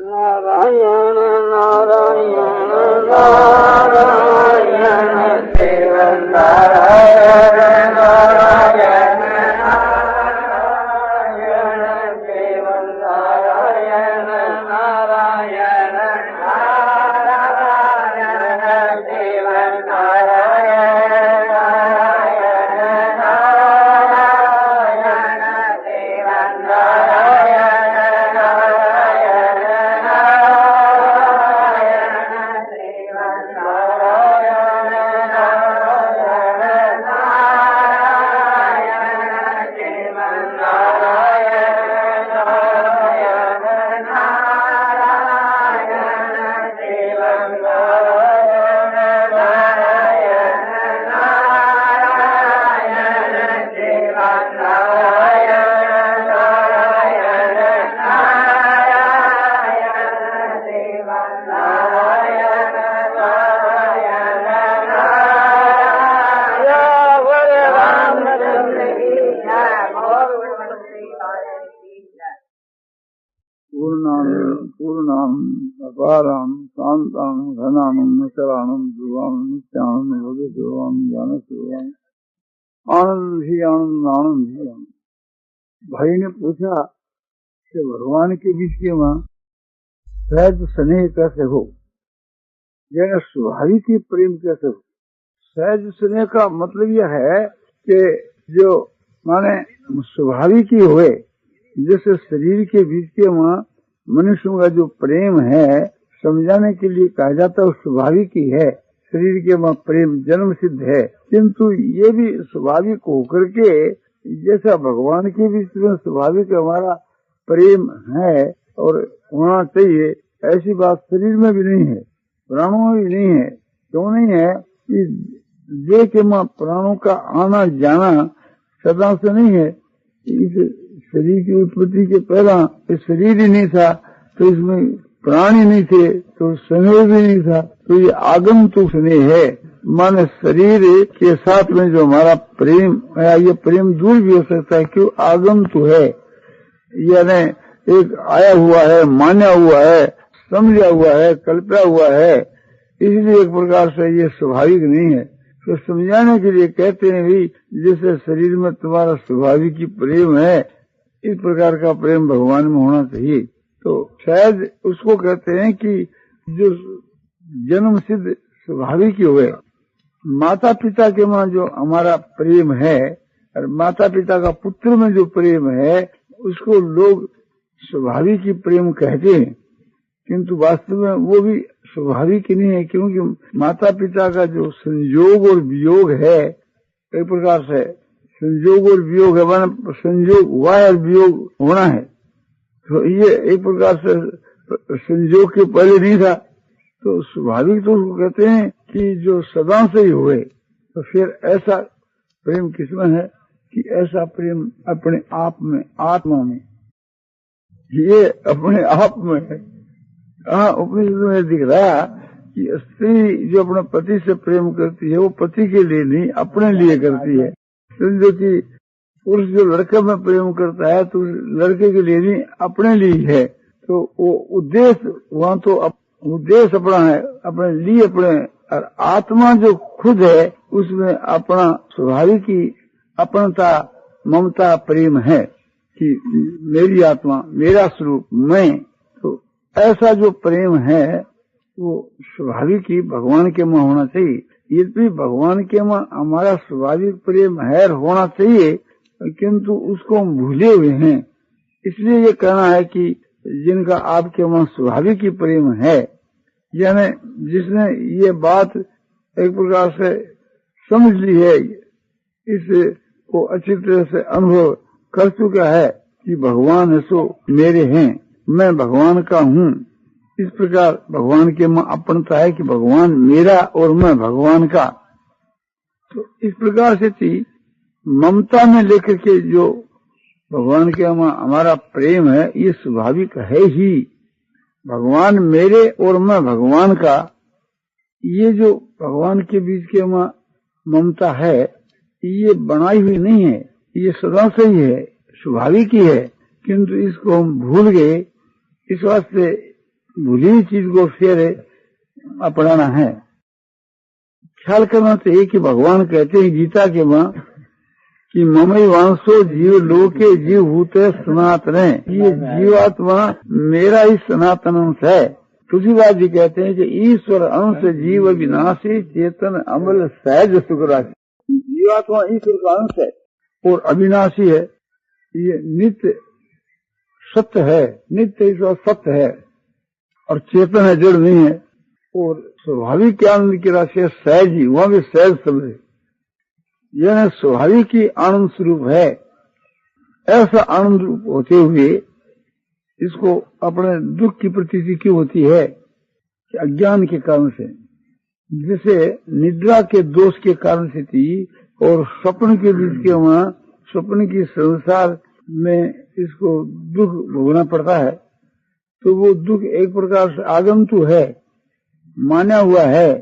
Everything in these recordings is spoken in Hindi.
नारायण नारायण नारायण शिव नारायण नारायण नारायण शिव नारायण नारायण नारायण शिव नारायण पूर्णाम अपाराम शांताम घनाम निचराणम ध्रुवाम नित्यानंद भगवत ध्रुवाम ज्ञान ध्रुवाम आनंद ही आनंद आनंद ही आनंद। भाई ने पूछा कि भगवान के बीच के वहाँ सहज स्नेह कैसे हो, यानी स्वाभाविक ही प्रेम कैसे हो। सहज स्नेह का मतलब यह है कि जो माने स्वाभाविक ही हुए, जैसे शरीर के बीच के वहाँ मनुष्यों का जो प्रेम है समझाने के लिए कहा जाता है स्वाभाविक ही है। शरीर के वहाँ प्रेम जन्म सिद्ध है, किंतु ये भी स्वाभाविक होकर के जैसा भगवान के बीच में स्वाभाविक हमारा प्रेम है और होना चाहिए, ऐसी बात शरीर में भी नहीं है, प्राणों में भी नहीं है। क्यों नहीं है कि देह के वहाँ प्राणों का आना जाना सदा से नहीं है। इस शरीर की उत्पत्ति के पहला इस शरीर ही नहीं था, तो इसमें प्राण ही नहीं थे, तो स्नेह भी नहीं था। तो ये आगंतुक स्नेह है, माने शरीर के साथ में जो हमारा प्रेम है, ये प्रेम दूर भी हो सकता है, क्यों आगंतुक है, यानी एक आया हुआ है, माना हुआ है, समझा हुआ है, कल्पना हुआ है, इसलिए एक प्रकार से ये स्वाभाविक नहीं है। तो समझाने के लिए कहते हैं भी जैसे शरीर में तुम्हारा स्वाभाविक ही प्रेम है, इस प्रकार का प्रेम भगवान में होना चाहिए। तो शायद उसको कहते हैं कि जो जन्म सिद्ध स्वाभाविक ही हुए। माता पिता के वहाँ जो हमारा प्रेम है और माता पिता का पुत्र में जो प्रेम है उसको लोग स्वाभाविक ही प्रेम कहते हैं, किंतु वास्तव में वो भी स्वाभाविक ही नहीं है, क्योंकि माता पिता का जो संयोग और वियोग है, एक प्रकार से संयोग और वियोग है, माना संयोग हुआ है और वियोग होना है, तो ये एक प्रकार से संयोग के पहले नहीं था। तो स्वाभाविक तो कहते हैं कि जो सदा से ही हुए। तो फिर ऐसा प्रेम किसमें है कि ऐसा प्रेम अपने आप में, आत्मा में, ये अपने आप में है। हाँ, उपनिषद में दिख रहा कि स्त्री जो अपने पति से प्रेम करती है वो पति के लिए नहीं अपने लिए करती है। समझो कि पुरुष जो लड़के में प्रेम करता है तो लड़के के लिए नहीं अपने लिए है। तो वो उद्देश्य वहाँ तो उद्देश्य अपना है, अपने लिए अपने, और आत्मा जो खुद है उसमें अपना स्वाभाविक की अपनता ममता प्रेम है कि मेरी आत्मा, मेरा स्वरूप, मैं। तो ऐसा जो प्रेम है वो स्वाभाविक ही भगवान के में होना चाहिए। ये भी भगवान के में हमारा स्वाभाविक प्रेम है होना चाहिए, किंतु उसको हम भूले हुए हैं। इसलिए ये कहना है कि जिनका आपके वहाँ स्वाभाविक ही प्रेम है, यानी जिसने ये बात एक प्रकार से समझ ली है, इसको अच्छी तरह से अनुभव कर चुका है कि भगवान है सो मेरे हैं, मैं भगवान का हूँ। इस प्रकार भगवान के में अपनता है कि भगवान मेरा और मैं भगवान का। तो इस प्रकार से थी ममता में लेकर के जो भगवान के हमारा प्रेम है ये स्वाभाविक है ही। भगवान मेरे और मैं भगवान का, ये जो भगवान के बीच के ममता है ये बनाई हुई नहीं है, ये सदा से ही है, स्वाभाविक ही है, किंतु इसको हम भूल गए। इस वास्ते भूली हुई चीज को फिर अपनाना है। ख्याल करना चाहिए कि भगवान कहते हैं गीता के मां कि ममई वांसो जीव लोके जीव भूते सनातन, ये जीवात्मा मेरा ही सनातन अंश है। तुलसीदास जी कहते हैं कि ईश्वर अंश जीव विनाशी चेतन अमल सहज सुख राशि। जीवात्मा ईश्वर का अंश है और अविनाशी है, ये नित्य सत्य है, नित्य ईश्वर सत्य है और चेतन है, जड़ नहीं है। और स्वाभाविक आनंद की राशि है सहज ही, वहां भी सहज समझे, यह स्वाभाविक ही आनंद स्वरूप है। ऐसा आनंद रूप होते हुए इसको अपने दुख की प्रतीति क्यों होती है कि अज्ञान के कारण से, जैसे निद्रा के दोष के कारण से थी और स्वप्न के बीच के वहां स्वप्न की संसार में इसको दुख भोगना पड़ता है। तो वो दुख एक प्रकार से आगंतु है, माना हुआ है,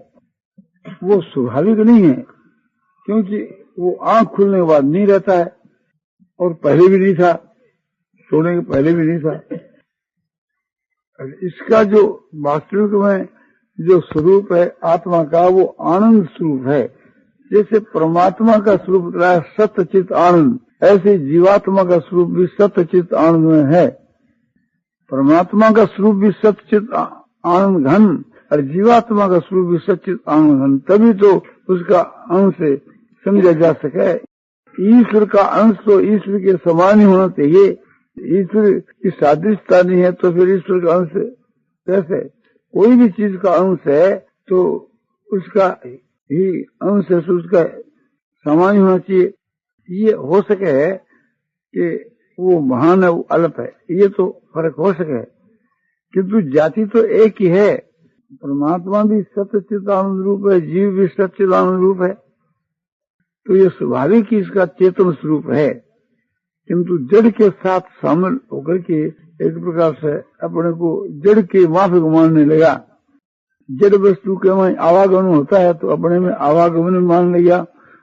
वो स्वाभाविक नहीं है, क्योंकि वो आंख खुलने के बाद नहीं रहता है और पहले भी नहीं था, सोने के पहले भी नहीं था। इसका जो वास्तविक में जो स्वरूप है आत्मा का, वो आनंद स्वरूप है। जैसे परमात्मा का स्वरूप रहा सत्य चित्त आनंद, ऐसे जीवात्मा का स्वरूप भी सत्य चित्त आनंद में है। परमात्मा का स्वरूप भी सत्य चित्त आनंद घन और जीवात्मा का स्वरूप भी सच्चित आनंद घन, तभी तो उसका अंश समझा जा सके। ईश्वर का अंश तो ईश्वर के समान ही होना चाहिए। ईश्वर की सादृश्यता नहीं है तो फिर ईश्वर का अंश कैसे? कोई भी चीज का अंश है तो उसका ही अंश है, तो उसका समान ही होना चाहिए। ये हो सके है कि वो महान है, वो अल्प है, ये तो फर्क हो सके, किंतु जाति तो एक ही है। परमात्मा भी सत्यचित आनंद रूप है, जीव भी सच्चित आनंद रूप है, तो ये स्वाभाविक ही इसका चेतन स्वरूप है। किंतु जड़ के साथ शामिल होकर के एक प्रकार से अपने को जड़ के माफिक मानने लगा। जड़ वस्तु के में आवागमन होता है तो अपने में आवागमन मान लिया,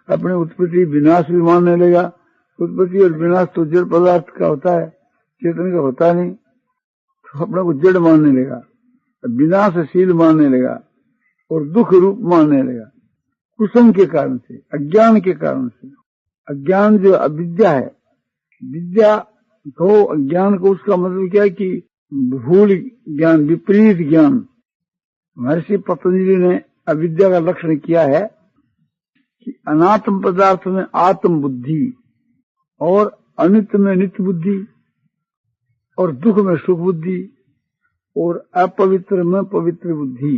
अपने उत्पत्ति विनाश भी मानने लगा। उत्पत्ति और विनाश तो जड़ पदार्थ का होता है, चेतन का होता नहीं, तो अपने को जड़ मानने लगा, विनाशशील मानने लगा और दुख रूप मानने लगा। कुसंग के कारण से, अज्ञान के कारण से। अज्ञान जो अविद्या है, विद्या को अज्ञान को, उसका मतलब क्या है कि भूल ज्ञान, विपरीत ज्ञान। महर्षि पतंजलि ने अविद्या का लक्षण किया है कि अनात्म पदार्थ में आत्म बुद्धि और अनित्य में नित्य बुद्धि और दुख में सुख बुद्धि और अपवित्र में पवित्र बुद्धि।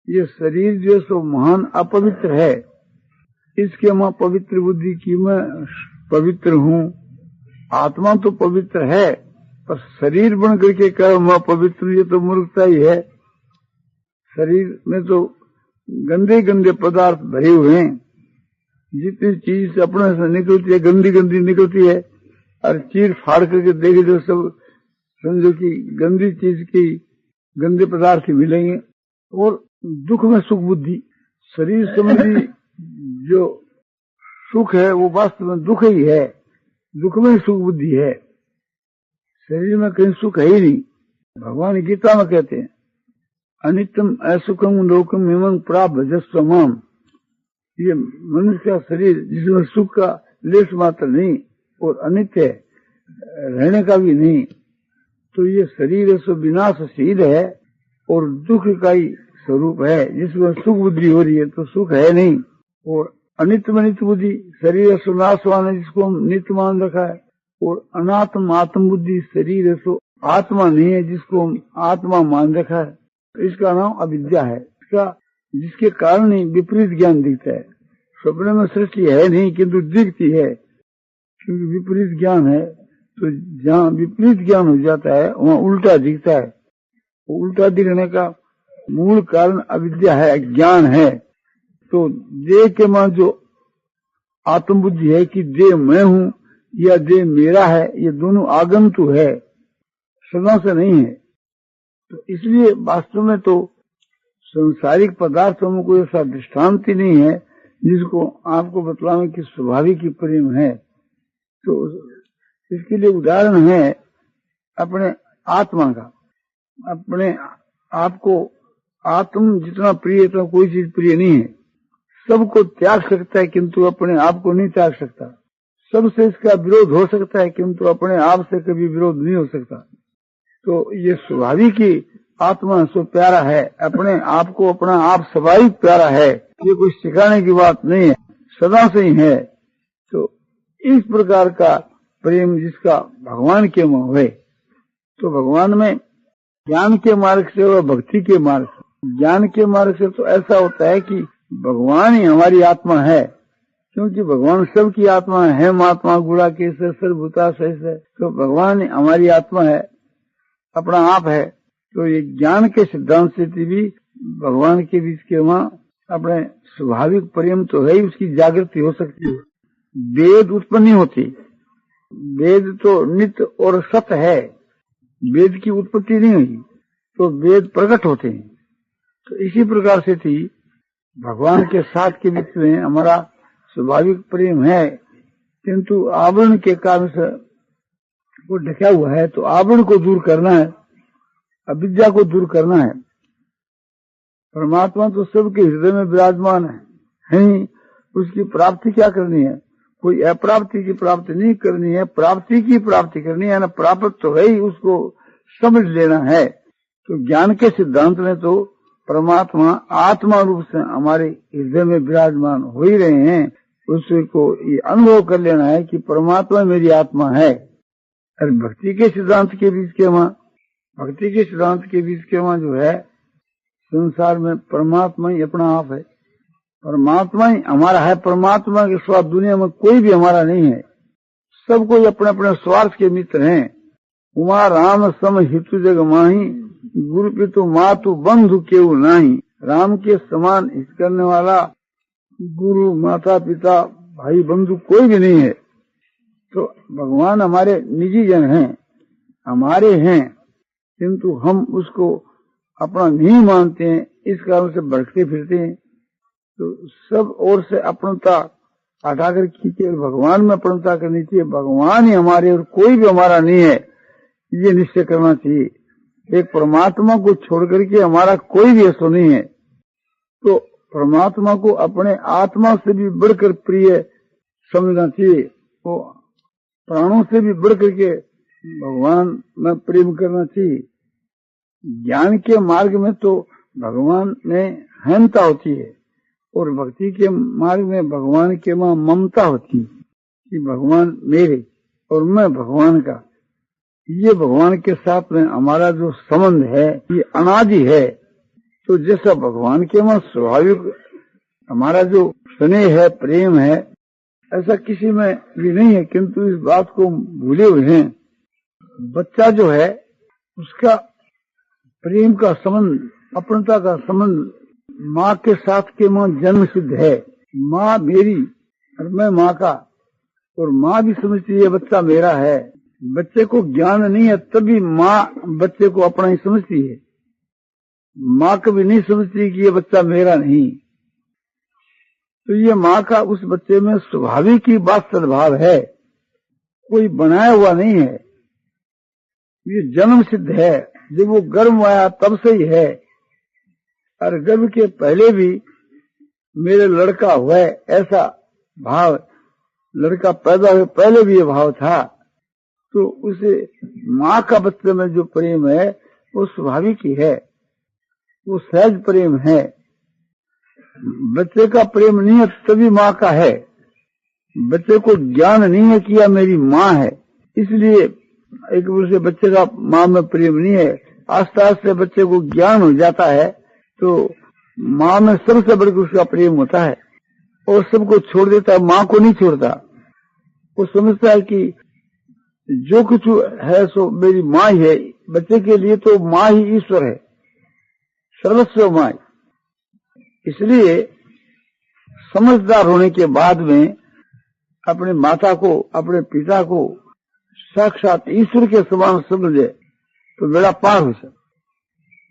ये शरीर जो सो महान अपवित्र है, इसके मैं पवित्र बुद्धि की मैं पवित्र हूँ। आत्मा तो पवित्र है पर शरीर बन करके कहो मैं पवित्र, ये तो मूर्खता ही है। शरीर में तो गंदे गंदे पदार्थ भरे हुए हैं, जितनी चीज अपने से निकलती है गंदी गंदी निकलती है, और चीर फाड़ करके देखे तो सब समझो कि गंदी चीज की गंदे पदार्थ मिलेंगे। और दुख में सुख बुद्धि, शरीर संबंधी जो सुख है वो वास्तव में दुख ही है, दुख में सुख बुद्धि है, शरीर में कहीं सुख है ही नहीं। भगवान गीता में कहते हैं अनित्यम असुखम लोकम इमं प्राप्त भजस्वमाम। ये मनुष्य का शरीर जिसमें सुख का लेश मात्र नहीं और अनित्य है, रहने का भी नहीं, तो ये शरीर सो विनाशशील है और दुख का ही स्वरूप है, जिसमें सुख बुद्धि हो रही है तो सुख है नहीं। और अनित्य में नित्य बुद्धि, शरीर सो नाशवान है जिसको हम नित्य मान रखा है, और अनात्म आत्म बुद्धि, शरीर सो आत्मा नहीं है जिसको हम आत्मा मान रखा है। इसका नाम अविद्या है। इसका जिसके कारण ही विपरीत ज्ञान दिखता है। स्वप्न में सृष्टि है नहीं किंतु दिखती है, क्योंकि विपरीत ज्ञान है। तो जहाँ विपरीत ज्ञान हो जाता है वहाँ उल्टा दिखता है। उल्टा दिखने का मूल कारण अविद्या है, अज्ञान है। तो देह के मान जो आत्मबुद्धि है कि देह मैं हूँ या देह मेरा है, ये दोनों आगंतु है, सदा से नहीं है। तो इसलिए वास्तव में तो संसारिक पदार्थों में कोई ऐसा दृष्टांत ही नहीं है जिसको आपको बतलाने की स्वाभाविक ही प्रेम है। तो इसके लिए उदाहरण है अपने आत्मा का। अपने आपको आत्म जितना प्रिय इतना कोई चीज प्रिय नहीं है। सबको त्याग सकता है किंतु अपने आप को नहीं त्याग सकता। सबसे इसका विरोध हो सकता है किंतु अपने आप से कभी विरोध नहीं हो सकता। तो ये स्वाभाविक ही आत्मा सो प्यारा है, अपने आप को अपना आप स्वाभाविक प्यारा है, ये कोई सिखाने की बात नहीं है, सदा से ही है। तो इस प्रकार का प्रेम जिसका भगवान के में हुए, तो भगवान में ज्ञान के मार्ग से और भक्ति के मार्ग से, ज्ञान के मार्ग से तो ऐसा होता है कि भगवान ही हमारी आत्मा है, क्योंकि भगवान सबकी आत्मा है। महात्मा गुड़ा के सर्वभूता सहित है, तो भगवान हमारी आत्मा है, अपना आप है। तो ये ज्ञान के सिद्धांत से भी भगवान के बीच के वहाँ अपने स्वाभाविक प्रेम तो है ही, उसकी जागृति हो सकती है। वेद उत्पन्न नहीं होती, वेद तो नित्य और सत्य है, वेद की उत्पत्ति नहीं हुई, तो वेद प्रकट होते हैं। तो इसी प्रकार से थी भगवान के साथ के बीच में हमारा स्वाभाविक प्रेम है, किंतु आवरण के कारण से वो ढका हुआ है। तो आवरण को दूर करना है, अविद्या को दूर करना है। परमात्मा तो सबके हृदय में विराजमान है ही, उसकी प्राप्ति क्या करनी है? कोई अप्राप्ति की प्राप्ति नहीं करनी है, प्राप्ति की प्राप्ति करनी है ना। प्राप्त तो है ही, उसको समझ लेना है। तो ज्ञान के सिद्धांत में तो परमात्मा आत्मा रूप से हमारे हृदय में विराजमान हो ही रहे हैं। उसको ये अनुभव कर लेना है कि परमात्मा मेरी आत्मा है। और भक्ति के सिद्धांत के बीच के वहाँ, भक्ति के सिद्धांत के बीच के वहाँ जो है, संसार में परमात्मा ही अपना आप है, परमात्मा ही हमारा है। परमात्मा के सिवा दुनिया में कोई भी हमारा नहीं है। सब कोई अपने अपने स्वार्थ के मित्र हैं। उमा राम सम हितु जग माही, गुरु पितु मातु बंधु केहू नाही। राम के समान हित करने वाला गुरु माता पिता भाई बंधु कोई भी नहीं है। तो भगवान हमारे निजी जन हैं, हमारे हैं, किंतु हम उसको अपना नहीं मानते हैं, इस कारण से भटकते फिरते हैं। तो सब ओर से अपनता हटाकर खींचे, भगवान में अपनता करनी चाहिए। भगवान ही हमारे और कोई भी हमारा नहीं है, ये निश्चय करना चाहिए। एक परमात्मा को छोड़ करके हमारा कोई भी ऐसा नहीं है। तो परमात्मा को अपने आत्मा से भी बढ़कर प्रिय समझना चाहिए, वो प्राणों से भी बढ़ करके भगवान में प्रेम करना चाहिए। ज्ञान के मार्ग में तो भगवान में अहंता होती है, और भक्ति के मार्ग में भगवान के वहाँ ममता होती है कि भगवान मेरे और मैं भगवान का। ये भगवान के साथ में हमारा जो संबंध है ये अनादि है। तो जैसा भगवान के वहाँ स्वाभाविक हमारा जो स्नेह है, प्रेम है, ऐसा किसी में भी नहीं है, किंतु इस बात को भूले हुए हैं। बच्चा जो है उसका प्रेम का संबंध, अपनता का संबंध माँ के साथ के माँ जन्म सिद्ध है। माँ मेरी और मैं माँ का, और माँ भी समझती है बच्चा मेरा है। बच्चे को ज्ञान नहीं है तभी माँ बच्चे को अपना ही समझती है। माँ कभी नहीं समझती कि ये बच्चा मेरा नहीं। तो ये माँ का उस बच्चे में स्वाभाविक ही वात्सल भाव है, कोई बनाया हुआ नहीं है, ये जन्म सिद्ध है। जब वो गर्भ में आया तब से ही है, और गर्भ के पहले भी मेरे लड़का हुआ ऐसा भाव, लड़का पैदा हुए पहले भी ये भाव था। तो उसे माँ का बच्चे में जो प्रेम है वो स्वाभाविक ही है, वो सहज प्रेम है। बच्चे का प्रेम नहीं है तभी माँ का है। बच्चे को ज्ञान नहीं है कि यह मेरी माँ है, इसलिए एक वर्ष से बच्चे का माँ में प्रेम नहीं है। आस्ते आस्ते बच्चे को ज्ञान हो जाता है तो माँ में सबसे बढ़कर उसका प्रेम होता है, और सबको छोड़ देता है, माँ को नहीं छोड़ता। वो समझता है कि जो कुछ है सो मेरी माँ ही है। बच्चे के लिए तो माँ ही ईश्वर है, सर्वस्व माँ। इसलिए समझदार होने के बाद में अपने माता को, अपने पिता को साक्षात ईश्वर के समान समझे तो बेड़ा पार हो सकता।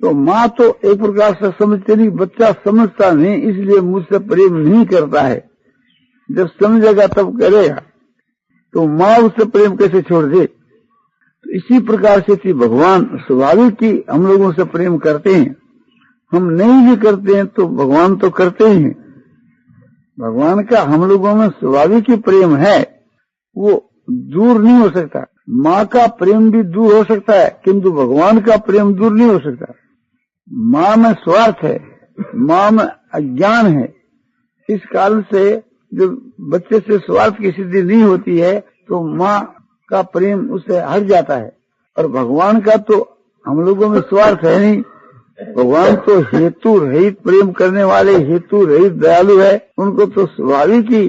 तो माँ तो एक प्रकार से समझते नहीं, बच्चा समझता नहीं, इसलिए मुझसे प्रेम नहीं करता है। जब समझेगा तब करेगा। तो माँ उससे प्रेम कैसे छोड़ दे? तो इसी प्रकार से कि भगवान स्वाभाविक ही हम लोगों से प्रेम करते हैं, हम नहीं भी करते हैं तो भगवान तो करते ही हैं। भगवान का हम लोगों में स्वाभाविक ही प्रेम है, वो दूर नहीं हो सकता। माँ का प्रेम भी दूर हो सकता है, किंतु भगवान का प्रेम दूर नहीं हो सकता। माँ में स्वार्थ है, माँ में अज्ञान है। इस कारण से जब बच्चे से स्वार्थ की सिद्धि नहीं होती है तो माँ का प्रेम उससे हट जाता है। और भगवान का तो हम लोगों में स्वार्थ है नहीं, भगवान तो हेतु रहित प्रेम करने वाले, हेतु रहित दयालु है। उनको तो स्वाभाविक ही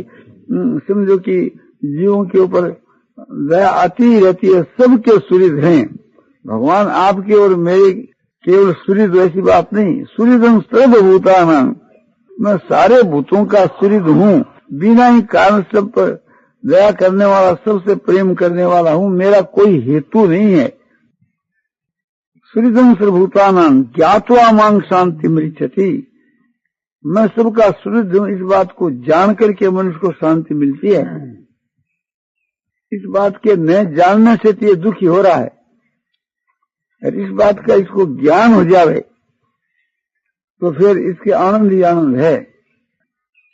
समझो कि जीवों के ऊपर दया आती ही रहती है, सबके सुहृद हैं। भगवान आपके और मेरे केवल सुहृद ऐसी बात नहीं, सुहृदं सर्वभूतानां, मैं सारे भूतों का सुहृद हूँ, बिना ही कारण सब पर दया करने वाला, सबसे प्रेम करने वाला हूँ, मेरा कोई हेतु नहीं है। सुहृदं सर्वभूतानां ज्ञात्वा मां शांति मृच्छति, मैं सबका सुहृद हूँ, इस बात को जान करके मनुष्य को शांति मिलती है। इस बात के न जानने से तो ये दुखी हो रहा है, और इस बात का इसको ज्ञान हो जावे तो फिर इसके आनंद ही आनंद है।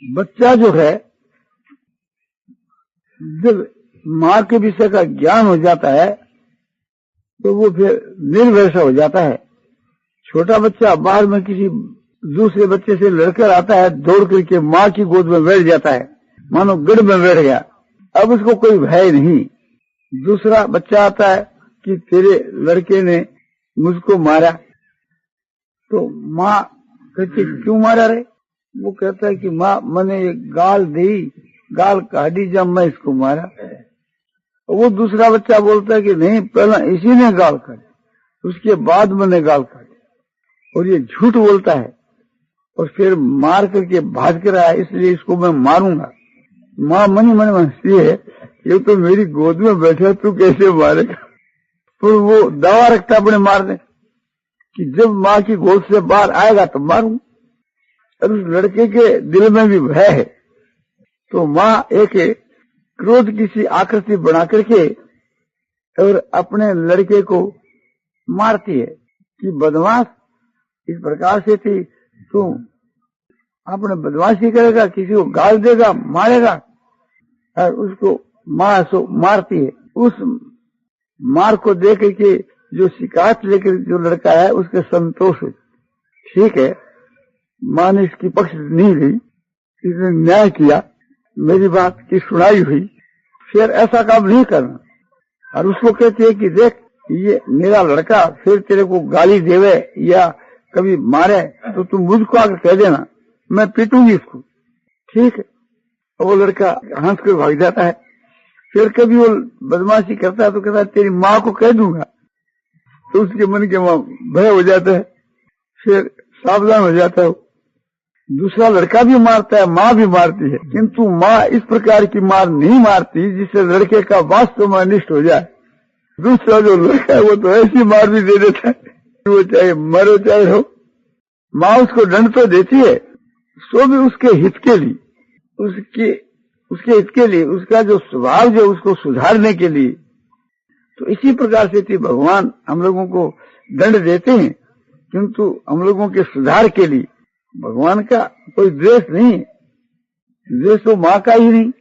बच्चा जो है जब माँ के विषय का ज्ञान हो जाता है तो वो फिर निर्भय सा हो जाता है। छोटा बच्चा बाहर में किसी दूसरे बच्चे से लड़कर आता है, दौड़ करके माँ की गोद में बैठ जाता है, मानो गढ़ में बैठ गया। अब उसको कोई भय नहीं। दूसरा बच्चा आता है कि तेरे लड़के ने मुझको मारा, तो माँ कहती क्यों मारा रे? वो कहता है कि माँ मैंने एक गाल दी, गाल काटी जब मैं इसको मारा। वो दूसरा बच्चा बोलता है कि नहीं, पहला इसी ने गाल काटी, उसके बाद मैंने गाल काटी, और ये झूठ बोलता है और फिर मार करके भाग कर आया, इसलिए इसको मैं मारूंगा। माँ मनी मन हंसती है, ये तो मेरी गोद में बैठा, तू कैसे मारेगा? तो वो दावा रखता अपने मारने कि जब माँ की गोद से बाहर आएगा तो मारूंगा। और उस लड़के के दिल में भी भय है, तो माँ एक क्रोध की सी आकृति बना करके और अपने लड़के को मारती है कि बदमाश, इस प्रकार से थी तू अपने बदमाशी करेगा, किसी को गाल देगा, मारेगा। और उसको माँ सो मारती है। उस मार को देख के जो शिकायत लेकर जो लड़का है उसके संतोष हो, ठीक है माँ ने इसकी पक्ष नहीं ली, इसने न्याय किया, मेरी बात की सुनाई हुई, फिर ऐसा काम नहीं करना। और उसको कहते हैं कि देख ये मेरा लड़का फिर तेरे को गाली देवे या कभी मारे तो तुम मुझको आकर कह देना, मैं पीटूंगी इसको, ठीक है। वो लड़का हंस कर भाग जाता है। फिर कभी वो बदमाशी करता है तो कहता है तेरी माँ को कह दूंगा, तो उसके मन के भय हो जाता है, फिर सावधान हो जाता है। दूसरा लड़का भी मारता है, माँ भी मारती है, किंतु माँ इस प्रकार की मार नहीं मारती जिससे लड़के का वास्तव में अनिष्ट हो जाए। दूसरा जो लड़का है वो तो ऐसी मार भी दे देता है, वो चाहे मरो चाहे हो। माँ उसको दंड तो देती है, सो भी उसके हित के लिए, उसके हित के लिए, उसका जो स्वभाव जो उसको सुधारने के लिए। तो इसी प्रकार से थी भगवान हम लोगों को दंड देते हैं, किंतु हम लोगों के सुधार के लिए। भगवान का कोई द्वेष नहीं है, द्वेष तो माँ का ही नहीं,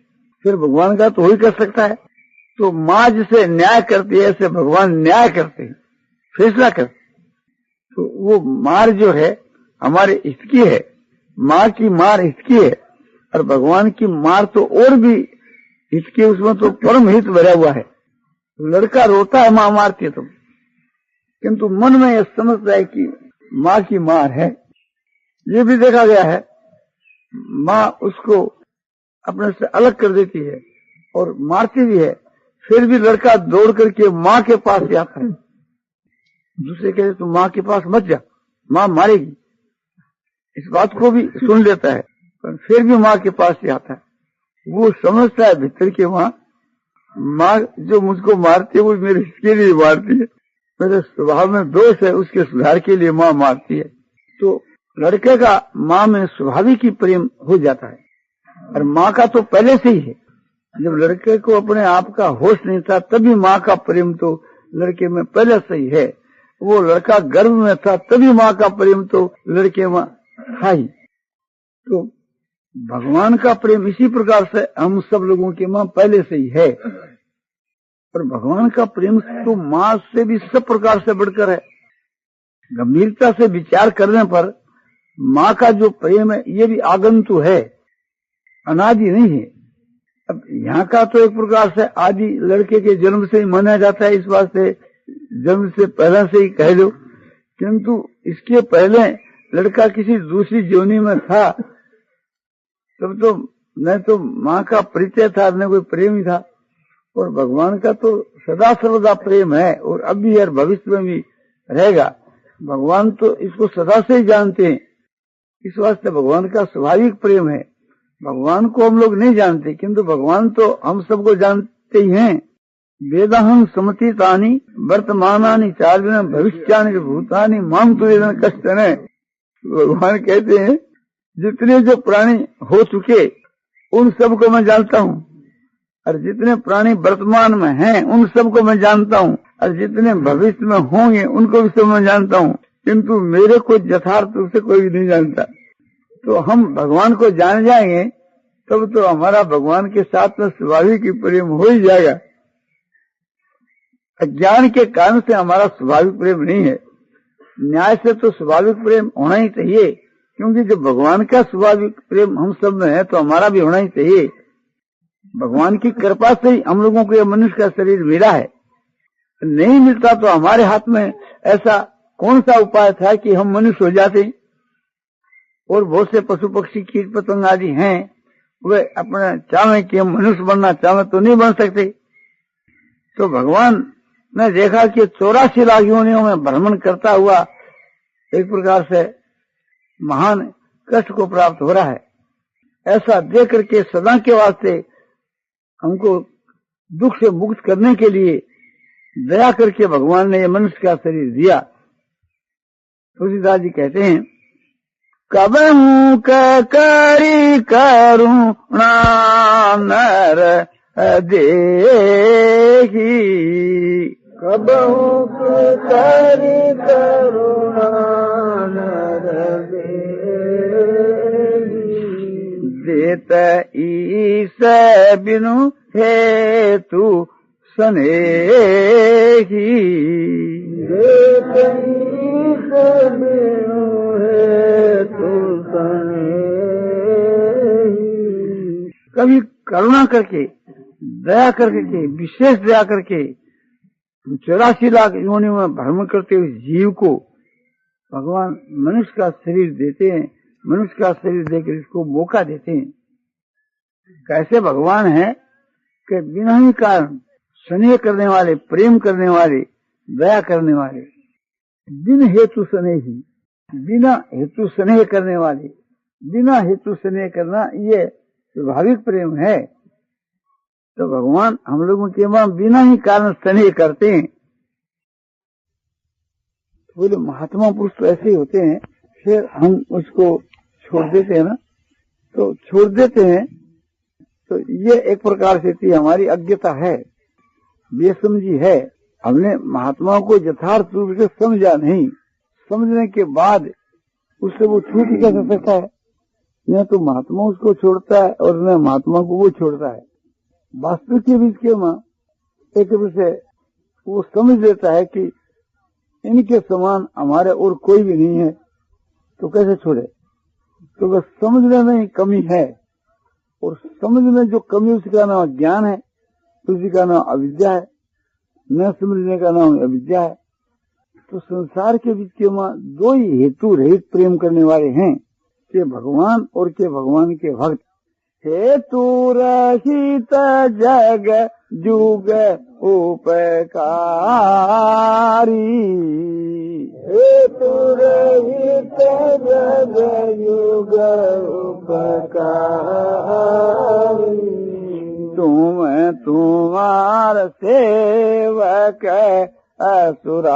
फिर भगवान का तो ही कर सकता है। तो माँ जिसे न्याय करती है ऐसे भगवान न्याय करते हैं, फैसला करते। तो वो मार जो है हमारे हित की है, माँ की मार हित की है, और भगवान की मार तो और भी हित की, उसमें तो परम हित भरा हुआ है। लड़का रोता है माँ मारती है तो, किंतु मन में यह समझता है कि माँ की मार है। ये भी देखा गया है, माँ उसको अपने से अलग कर देती है और मारती भी है, फिर भी लड़का दौड़ करके माँ के पास जाता है। दूसरे कहते तुम माँ के पास मत जा, माँ मारेगी, इस बात को भी सुन लेता है, पर फिर भी माँ के पास से आता है। वो समझता है भीतर के माँ जो मुझको मारती है वो मेरे इसके लिए मारती है, मेरे स्वभाव में दोष है, उसके सुधार के लिए माँ मारती है। तो लड़के का माँ में स्वाभाविक ही प्रेम हो जाता है, और माँ का तो पहले से ही है। जब लड़के को अपने आप का होश नहीं था तभी माँ का प्रेम तो लड़के में पहले से ही है। वो लड़का गर्भ में था तभी माँ का प्रेम तो लड़के में था ही। तो भगवान का प्रेम इसी प्रकार से हम सब लोगों के माँ पहले से ही है। और भगवान का प्रेम तो माँ से भी सब प्रकार से बढ़कर है। गंभीरता से विचार करने पर माँ का जो प्रेम है ये भी आगंतु है, अनादि नहीं है। अब यहाँ का तो एक प्रकार से आदि लड़के के जन्म से ही माना जाता है, इस वास्ते जन्म से पहले से ही कह लो। किंतु इसके पहले लड़का किसी दूसरी योनि में था, तब तो न तो माँ का परिचय था न कोई प्रेम ही था। और भगवान का तो सदा सर्वदा प्रेम है और अब भी और भविष्य में भी रहेगा। भगवान तो इसको सदा से ही जानते हैं, इस वास्ते भगवान का स्वाभाविक प्रेम है। भगवान को हम लोग नहीं जानते किंतु भगवान तो हम सबको जानते ही हैं। वेदाहं समतीतानि वर्तमानानि चार्जुन भविष्यानि भूतानि माम तु वेदन कश्चन। भगवान कहते हैं जितने जो प्राणी हो चुके उन सबको मैं जानता हूँ, और जितने प्राणी वर्तमान में हैं उन सबको मैं जानता हूँ, और जितने भविष्य में होंगे उनको भी सब मैं जानता हूँ, किंतु मेरे को यथार्थ रूप से कोई भी नहीं जानता। तो हम भगवान को जान जाएंगे तब तो हमारा भगवान के साथ में स्वाभाविक ही प्रेम हो ही जाएगा। अज्ञान के कारण से हमारा स्वाभाविक प्रेम नहीं है। न्याय से तो स्वाभाविक प्रेम होना ही चाहिए, क्योंकि जब भगवान का स्वाभाविक प्रेम हम सब में है तो हमारा भी होना ही चाहिए। भगवान की कृपा से ही हम लोगों को यह मनुष्य का शरीर मिला है। नहीं मिलता तो हमारे हाथ में ऐसा कौन सा उपाय था कि हम मनुष्य हो जाते। और बहुत से पशु पक्षी कीट पतंग आदि हैं, वे अपने चाहे कि हम मनुष्य बनना चाहे तो नहीं बन सकते। तो भगवान ने देखा कि 84 लाख योनियों में भ्रमण करता हुआ एक प्रकार से महान कष्ट को प्राप्त हो रहा है। ऐसा देख करके सदा के वास्ते हमको दुख से मुक्त करने के लिए दया करके भगवान ने ये मनुष्य का शरीर दिया। तुलसीदास जी कहते हैं कबहू करी करुणा नर देखी, कबहू करी करुणा नर देत ईस बिनु हेतु सनेही, देत ईस बिनु हेतु सनेही। कभी करुणा करके दया करके विशेष दया करके 84 लाख योनियों में भ्रमण करते हुए जीव को भगवान मनुष्य का शरीर देते हैं। मनुष्य का शरीर देकर इसको मौका देते हैं। कैसे भगवान है कि बिना ही कारण स्नेह करने वाले, प्रेम करने वाले, दया करने वाले, बिन हेतु स्नेही, बिना हेतु स्नेह करने वाले, बिना हेतु स्नेह करना ये स्वाभाविक प्रेम है। तो भगवान हम लोगों के वहां बिना ही कारण स्नेह करते हैं। बोले महात्मा पुरुष तो ऐसे ही होते हैं, फिर हम उसको छोड़ देते हैं ना, तो छोड़ देते हैं। तो ये एक प्रकार से हमारी अज्ञता है, बेसमझी है। हमने महात्माओं को यथार्थ रूप से समझा नहीं। समझने के बाद उससे वो छूट कैसे सकता है? न तो महात्मा उसको छोड़ता है और न महात्मा को वो छोड़ता है। वास्तविक के बीच के मां एक रूप से वो समझ लेता है कि इनके समान हमारे और कोई भी नहीं है, तो कैसे छोड़े? तो बस समझने में ही कमी है, और समझ में जो कमी उसका नाम ज्ञान है, उसी का नाम अविद्या है। न समझने का नाम अविद्या है। तो संसार के बीच के मां दो ही हेतु रहित प्रेम करने वाले हैं, के भगवान और के भगवान के भक्त। हेतु रहित जग जुग उपकारी, हेतु रहित जग युग उपकारी। तुम तुम्हार सेवक असुरारी।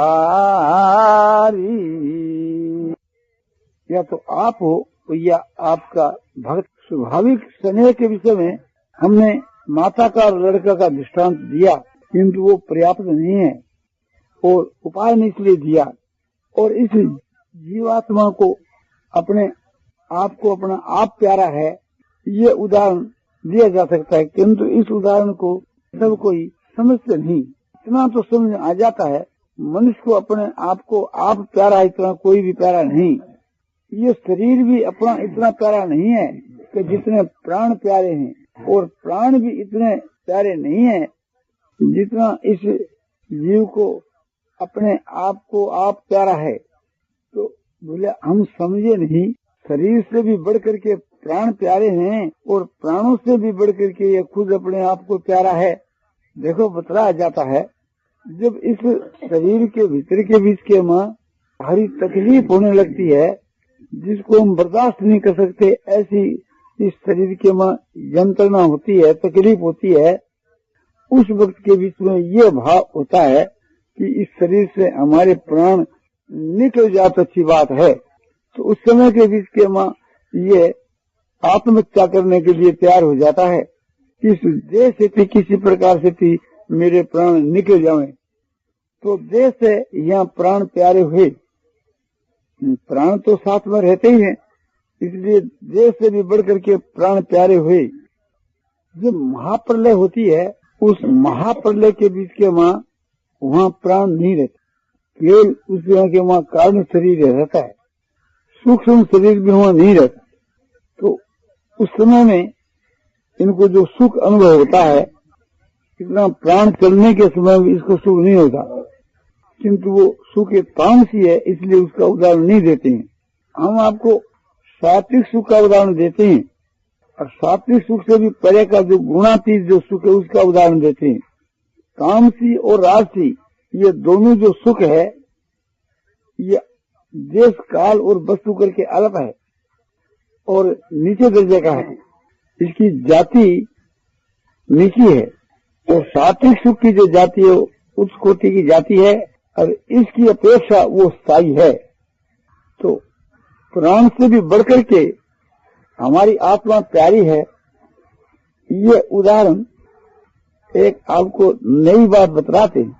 या तो आप हो या आपका भक्त। स्वाभाविक स्नेह के विषय में हमने माता का और लड़का का दृष्टांत दिया, किंतु वो पर्याप्त नहीं है। और उपाय ने इसलिए दिया। और इस जीवात्मा को अपने आप को अपना आप प्यारा है, ये उदाहरण दिया जा सकता है, किंतु इस उदाहरण को सब कोई समझते नहीं। इतना तो समझ आ जाता है, मनुष्य को अपने आप को आप प्यारा, इतना कोई भी प्यारा नहीं। ये शरीर भी अपना इतना प्यारा नहीं है कि जितने प्राण प्यारे हैं, और प्राण भी इतने प्यारे नहीं है जितना इस जीव को अपने आप को आप प्यारा है। तो बोले हम समझे नहीं, शरीर से भी बढ़ करके प्राण प्यारे हैं और प्राणों से भी बढ़ करके ये खुद अपने आप को प्यारा है। देखो बतलाया जाता है, जब इस शरीर के भीतर के बीच के माँ भारी तकलीफ होने लगती है जिसको हम बर्दाश्त नहीं कर सकते, ऐसी इस शरीर के माँ यंत्रणा होती है, तकलीफ होती है, उस वक्त के बीच में ये भाव होता है कि इस शरीर से हमारे प्राण निकल जाए तो अच्छी बात है। तो उस समय के बीच के माँ ये आत्महत्या करने के लिए तैयार हो जाता है, किस देह से थी किसी प्रकार से थी मेरे प्राण निकल जाए। तो देह से यहाँ प्राण प्यारे हुए, प्राण तो साथ में रहते ही हैं, इसलिए देह से भी बढ़ करके प्राण प्यारे हुए। जब महाप्रलय होती है, उस महाप्रलय के बीच के माँ वहाँ प्राण नहीं रहते, केवल उस यहाँ के वहाँ कारण शरीर रहता है, सूक्ष्म शरीर भी वहाँ नहीं रहता। तो उस समय में इनको जो सुख अनुभव होता है, इतना प्राण चलने के समय में इसको सुख नहीं होता, किंतु वो सुख एक तामसी है, इसलिए उसका उदाहरण नहीं देते हैं। हम आपको सात्विक सुख का उदाहरण देते हैं, और सात्विक सुख से भी परे का जो गुणातीत जो सुख है उसका उदाहरण देते हैं। तामसी और राजसी ये दोनों जो सुख है, ये देश काल और वस्तु करके अलग है और नीचे दर्जे का है, इसकी जाति नीची है। और सात्विक सुख की जो जाति है उच्च कोटि की जाति है, और इसकी अपेक्षा वो स्थायी है। तो प्राण से भी बढ़कर के हमारी आत्मा प्यारी है। ये उदाहरण एक आपको नई बात बतलाते हैं,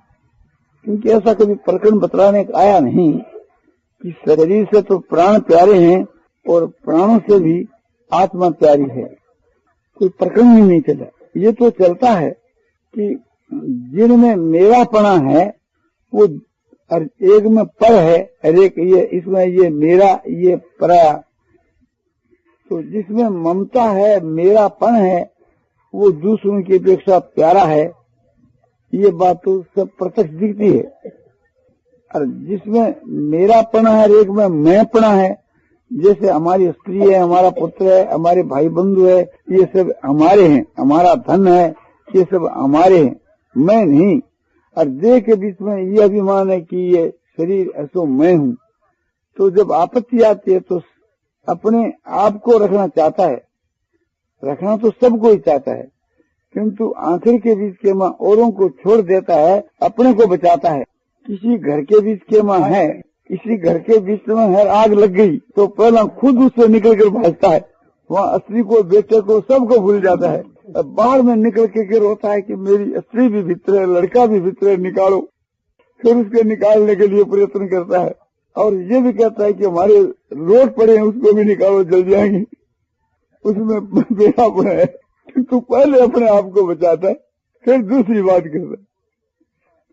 क्योंकि ऐसा कभी प्रकरण बतलाने का आया नहीं कि शरीर से तो प्राण प्यारे हैं और प्राणों से भी आत्मा प्यारी है, कोई प्रकरण ही नहीं चला। ये तो चलता है कि जिनमें मेरापना है वो एक में पर है, हर एक ये इसमें ये मेरा ये पराया। तो जिसमें ममता है, मेरापन है, वो दूसरों की अपेक्षा प्यारा है, ये बात तो सब प्रत्यक्ष दिखती है। और जिसमें मेरापना है, एक में मैंपना है, जैसे हमारी स्त्री है, हमारा पुत्र है, हमारे भाई बंधु है, ये सब हमारे हैं, हमारा धन है, ये सब हमारे हैं, मैं नहीं। और देह के बीच में ये अभिमान है कि ये शरीर ऐसो मैं हूँ। तो जब आपत्ति आती है तो अपने आप को रखना चाहता है, रखना तो सब कोई चाहता है, किंतु आखिर के बीच के माँ औरों को छोड़ देता है, अपने को बचाता है। किसी घर के बीच के माँ है, किसी घर के बीच में है, आग लग गई तो पहला खुद उससे निकल कर भागता है, वहाँ स्त्री को बेटे को सबको भूल जाता है। बाहर में निकल के रोता है कि मेरी स्त्री भी भीतर है, लड़का भी भीतर है, निकालो। फिर उसके निकालने के लिए प्रयत्न करता है, और ये भी कहता है कि हमारे रोड पड़े हैं उसको भी निकालो, जल जाएंगे। उसमें बेड़ा पड़ा है, तो पहले अपने आप को बचाता है, फिर दूसरी बात करता है।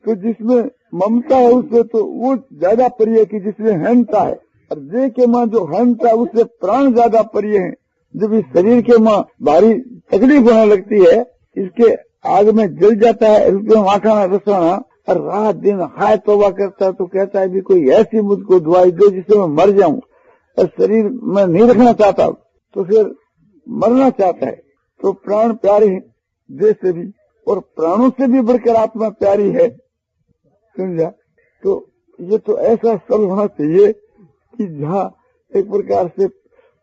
तो जिसमें ममता है उससे तो वो ज्यादा प्रिय है कि जिसमें हंता है, और देह के माँ जो हंता है उससे प्राण ज्यादा प्रिय है। जब इस शरीर के माँ भारी तकलीफ होने लगती है, इसके आग में जल जाता है, इसमें आखाना रसाना, और रात दिन हाय तौबा करता है, तो कहता है भी कोई ऐसी मुझको दुआई दो जिससे मैं मर जाऊं, और शरीर में नहीं रखना चाहता, तो फिर मरना चाहता है। तो प्राण प्यारे हैं देह से भी, और प्राणों से भी बढ़कर आत्मा प्यारी है, समझा। तो ये तो ऐसा स्थल होना चाहिए कि जहाँ एक प्रकार से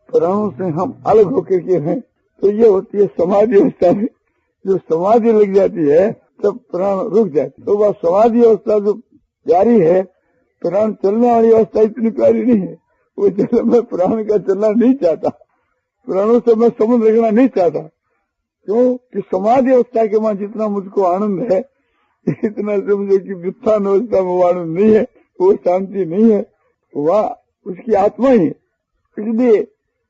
प्राणों से हम अलग होकर के हैं। तो ये होती है समाधि अवस्था में, जो समाधि लग जाती है तब प्राण रुक जाते। तो वह समाधि अवस्था जो प्यारी है, प्राण चलने वाली अवस्था इतनी प्यारी नहीं है। वो चल मैं प्राण का चलना नहीं चाहता, प्राणों से मैं संबंध रखना नहीं चाहता। क्यों कि समाधि अवस्था के वहां जितना मुझको आनंद है इतना समझो कि व्युत्थान अवस्था में वाणु नहीं है, वो शांति नहीं है, वह उसकी आत्मा ही है, इसलिए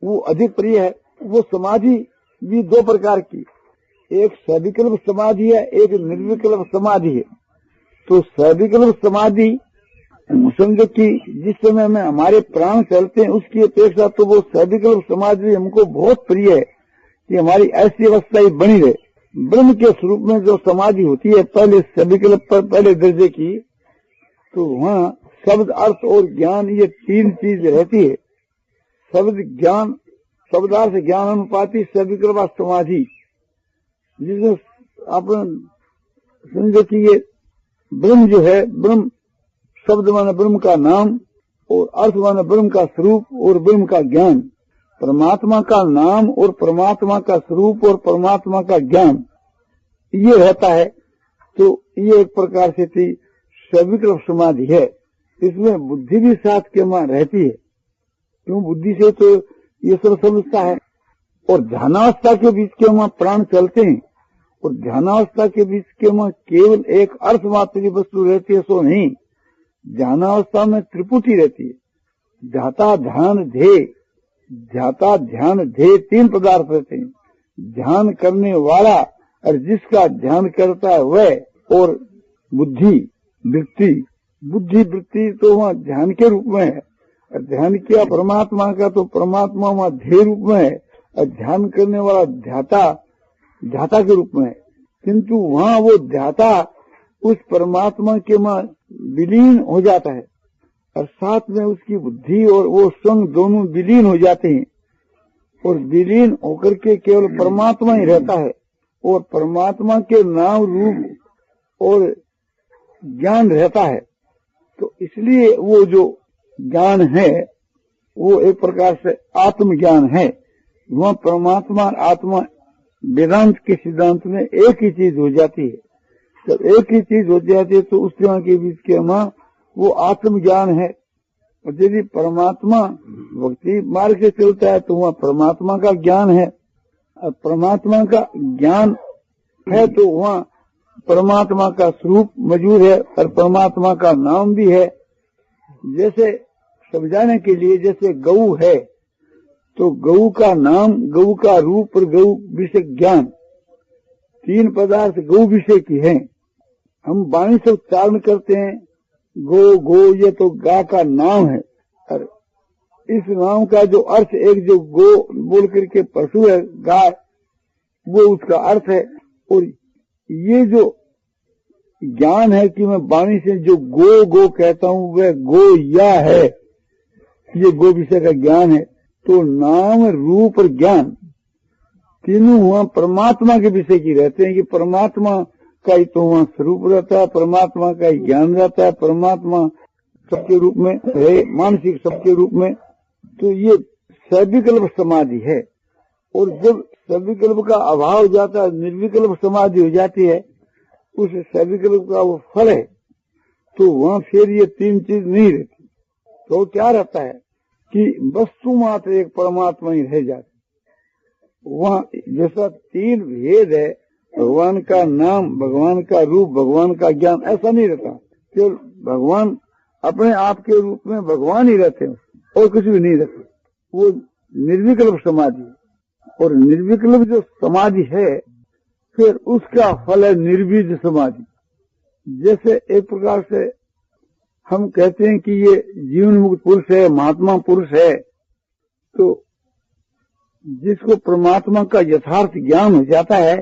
वो अधिक प्रिय है। वो समाधि भी दो प्रकार की, एक सविकल्प समाधि है, एक निर्विकल्प समाधि है। तो सविकल्प समाधि समझो कि जिस समय में हमारे प्राण चलते हैं उसकी अपेक्षा तो वो सविकल्प समाधि हमको बहुत प्रिय है कि हमारी ऐसी अवस्था ही बनी रहे। ब्रह्म के स्वरूप में जो समाधि होती है पहले सविकल्प पर पहले दर्जे की, तो वहाँ शब्द अर्थ और ज्ञान ये तीन चीज रहती है। शब्द ज्ञान, शब्दार्थ ज्ञान अनुपाति सविकल्प समाधि, जिसमें आप समझो कि ये ब्रह्म जो है, ब्रह्म शब्द माने ब्रह्म का नाम और अर्थ माने ब्रह्म का स्वरूप और ब्रह्म का ज्ञान, परमात्मा का नाम और परमात्मा का स्वरूप और परमात्मा का ज्ञान ये रहता है। तो ये एक प्रकार से थी सविकल्प समाधि है। इसमें बुद्धि भी साथ के मां रहती है, क्यों बुद्धि से तो ये सब समझता है। और ध्यानावस्था के बीच के वहां प्राण चलते हैं, और ध्यानावस्था के बीच के वहां केवल एक अर्थ मात्र की वस्तु रहती है, सो नहीं। ध्यानावस्था में त्रिपुटी रहती है, ध्याता ध्यान ध्येय, ध्याता ध्यान ध्येय तीन पदार्थ रहते हैं। ध्यान करने वाला और जिसका ध्यान करता है वह, और बुद्धि वृत्ति, बुद्धि वृत्ति तो वहाँ ध्यान के रूप में है, और ध्यान किया परमात्मा का तो परमात्मा वहाँ ध्येय रूप में है, और ध्यान करने वाला ध्याता ध्याता के रूप में है। किंतु वहाँ वो ध्याता उस परमात्मा के में विलीन हो जाता है, और साथ में उसकी बुद्धि और वो संग दोनों विलीन हो जाते हैं, और विलीन होकर के केवल परमात्मा ही रहता है, और परमात्मा के नाम रूप और ज्ञान रहता है। तो इसलिए वो जो ज्ञान है वो एक प्रकार से आत्मज्ञान है। वह परमात्मा और आत्मा वेदांत के सिद्धांत में एक ही चीज हो जाती है। जब एक ही चीज हो जाती है तो उस जगह के बीच के मां वो आत्मज्ञान है। और यदि परमात्मा भक्ति मार्ग से चलता है तो वह परमात्मा का ज्ञान है, और परमात्मा का ज्ञान है तो वहाँ परमात्मा का स्वरूप मौजूद है और परमात्मा का नाम भी है। जैसे समझाने के लिए, जैसे गऊ है तो गऊ का नाम, गऊ का रूप और गऊ विषय ज्ञान, तीन पदार्थ गऊ विषय की हैं। हम वाणी से उच्चारण करते हैं गो गो, ये तो गा का नाम है, और इस नाम का जो अर्थ, एक जो गो बोल करके पशु है गाय, वो उसका अर्थ है। और ये जो ज्ञान है कि मैं वाणी से जो गो गो कहता हूँ वह गो या है, ये गो विषय का ज्ञान है। तो नाम रूप और ज्ञान तीनों वहाँ परमात्मा के विषय की रहते हैं कि परमात्मा का ही तो वहाँ स्वरूप रहता है, परमात्मा का ही ज्ञान रहता है, परमात्मा सबके रूप में है, मानसिक सबके रूप में। तो ये सविकल्प समाधि है। और जब सविकल्प का अभाव हो जाता है, निर्विकल्प समाधि हो जाती है, उस सविकल्प का वो फल है, तो वहाँ फिर ये तीन चीज नहीं रहती। तो क्या रहता है कि वस्तु मात्र एक परमात्मा ही रह जाती। वहाँ जैसा तीन भेद है, भगवान का नाम, भगवान का रूप, भगवान का ज्ञान, ऐसा नहीं रहता। केवल भगवान अपने आप के रूप में भगवान ही रहते हैं और कुछ भी नहीं रहते। वो निर्विकल्प समाधि। और निर्विकल्प जो समाधि है फिर उसका फल है निर्बीज समाधि। जैसे एक प्रकार से हम कहते हैं कि ये जीवन मुक्त पुरुष है, महात्मा पुरुष है, तो जिसको परमात्मा का यथार्थ ज्ञान हो जाता है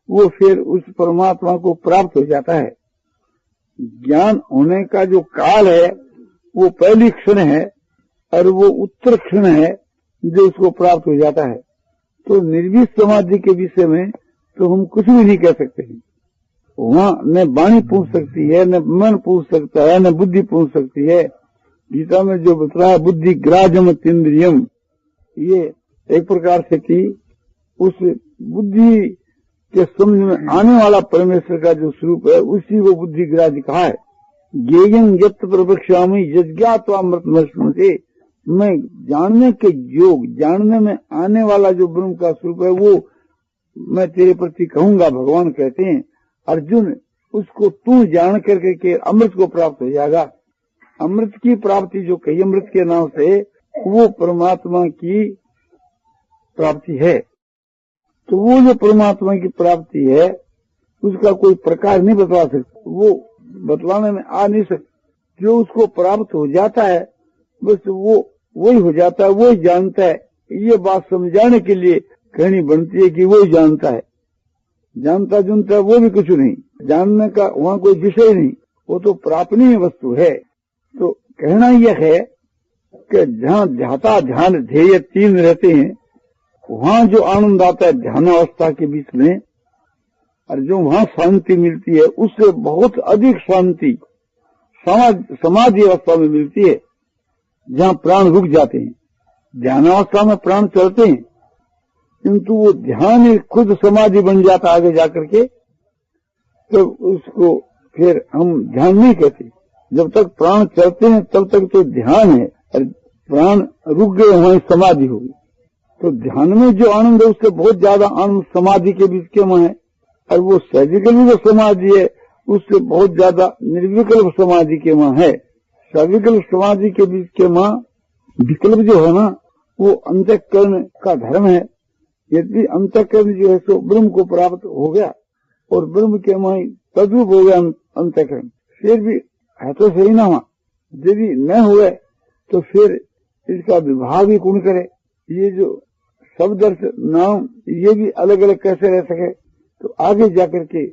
वो फिर उस परमात्मा को प्राप्त हो जाता है। ज्ञान होने का जो काल है वो पहली क्षण है और वो उत्तर क्षण है जो उसको प्राप्त हो जाता है। तो निर्विष समाधि के विषय में तो हम कुछ भी नहीं कह सकते हैं। वहाँ न वाणी पूछ सकती है, न मन पूछ सकता है, न बुद्धि पूछ सकती है। गीता में जो बताया बुद्धि ग्राह्यम इंद्रियम, ये एक प्रकार से कि उस बुद्धि के समझ में आने वाला परमेश्वर का जो स्वरूप है उसी को बुद्धि ग्राह्य कहा है। ज्ञेयं यत् प्रवक्ष्यामि यज्ञात्वामृतमश्नुते, मैं जानने के योग, जानने में आने वाला जो ब्रह्म का स्वरूप है वो मैं तेरे प्रति कहूंगा, भगवान कहते हैं। अर्जुन उसको तू जान करके अमृत को प्राप्त हो जाएगा। अमृत की प्राप्ति जो कही अमृत के नाम से, वो परमात्मा की प्राप्ति है। तो वो जो परमात्मा की प्राप्ति है उसका कोई प्रकार नहीं बतला सकता, वो बतलाने में आ नहीं सकता। जो उसको प्राप्त हो जाता है बस वो वही हो जाता है, वो ही जानता है। ये बात समझाने के लिए कहनी बनती है कि वो ही जानता है। जानता जुनता वो भी कुछ नहीं, जानने का वहाँ कोई विषय नहीं, वो तो प्रापणीय वस्तु है। तो कहना यह है कि जहाँ ध्याता ध्यान ध्येय तीन रहते हैं, वहाँ जो आनंद आता है ध्यानावस्था के बीच में, और जो वहाँ शांति मिलती है उससे बहुत अधिक शांति समाधि अवस्था में मिलती है, जहाँ प्राण रुक जाते हैं। ध्यानावस्था में प्राण चलते हैं, किंतु वो ध्यान ही खुद समाधि बन जाता आगे जाकर के, तो उसको फिर हम ध्यान नहीं कहते। जब तक प्राण चलते हैं तब तक तो ध्यान है, और प्राण रुक गए वहीं समाधि होगी। तो ध्यान में जो आनंद है उससे बहुत ज्यादा आनंद समाधि के बीच के में है, और वो सर्जिकल जो समाधि है उससे बहुत ज्यादा निर्विकल्प समाधि के में है। सविकल्प समाधि के बीच के मां विकल्प जो है ना, वो अंतःकरण का धर्म है। यदि अंतःकरण जो है सो ब्रह्म को प्राप्त हो गया और ब्रह्म के मां तद्रूप हो गया अंतःकरण, फिर भी है तो सही ना हुआ। यदि न हुए तो फिर इसका विभाग भी कौन करे। ये जो शब्द अर्थ नाम ये भी अलग अलग कैसे रह सके, तो आगे जाकर के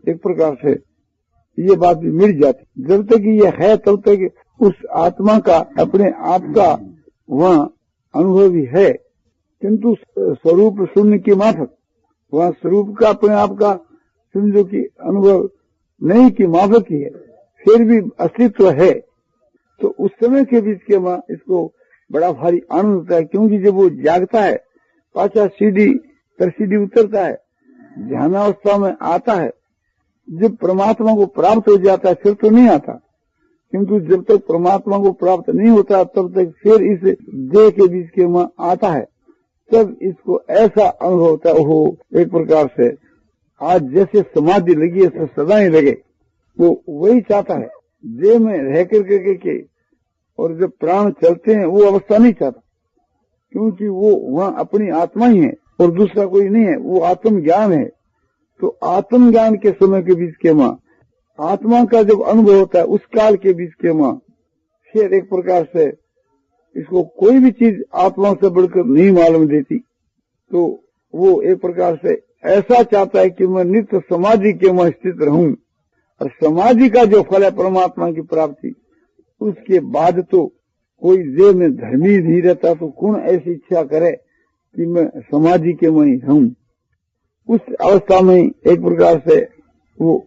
एक प्रकार से ये बात भी मिट जाती। जब तक ये है तब तक उस आत्मा का अपने आप का वहाँ अनुभव भी है, किंतु स्वरूप शून्य की माफक वहाँ स्वरूप का अपने आप का समझो कि अनुभव नहीं की माफक ही है, फिर भी अस्तित्व है। तो उस समय के बीच के वहाँ इसको बड़ा भारी आनंद होता है, क्योंकि जब वो जागता है पाछा सीढ़ी पर सीढ़ी उतरता है, ध्यानावस्था में आता है, जब परमात्मा को प्राप्त हो जाता है फिर तो नहीं आता। किंतु जब तक परमात्मा को प्राप्त नहीं होता तब तक फिर इस देह के बीच के में आता है, तब इसको ऐसा अनुभव होता है। हो एक प्रकार से आज जैसे समाधि लगी है सदा ही लगे, वो वही चाहता है देह में रह कर के। और जब प्राण चलते हैं वो अवस्था नहीं चाहता, क्योंकि वो वहाँ अपनी आत्मा ही है और दूसरा कोई नहीं है, वो आत्मज्ञान है। तो आत्मज्ञान के समय के बीच के मां आत्मा का जब अनुभव होता है उस काल के बीच के मां फिर एक प्रकार से इसको कोई भी चीज आत्मा से बढ़कर नहीं मालूम देती। तो वो एक प्रकार से ऐसा चाहता है कि मैं नित्य समाधि के में स्थित रहूं, और समाधि का जो फल है परमात्मा की प्राप्ति, उसके बाद तो कोई देह में धर्मी नहीं रहता। तो कौन ऐसी इच्छा करे कि मैं समाधि के में ही रहूं। उस अवस्था में एक प्रकार से वो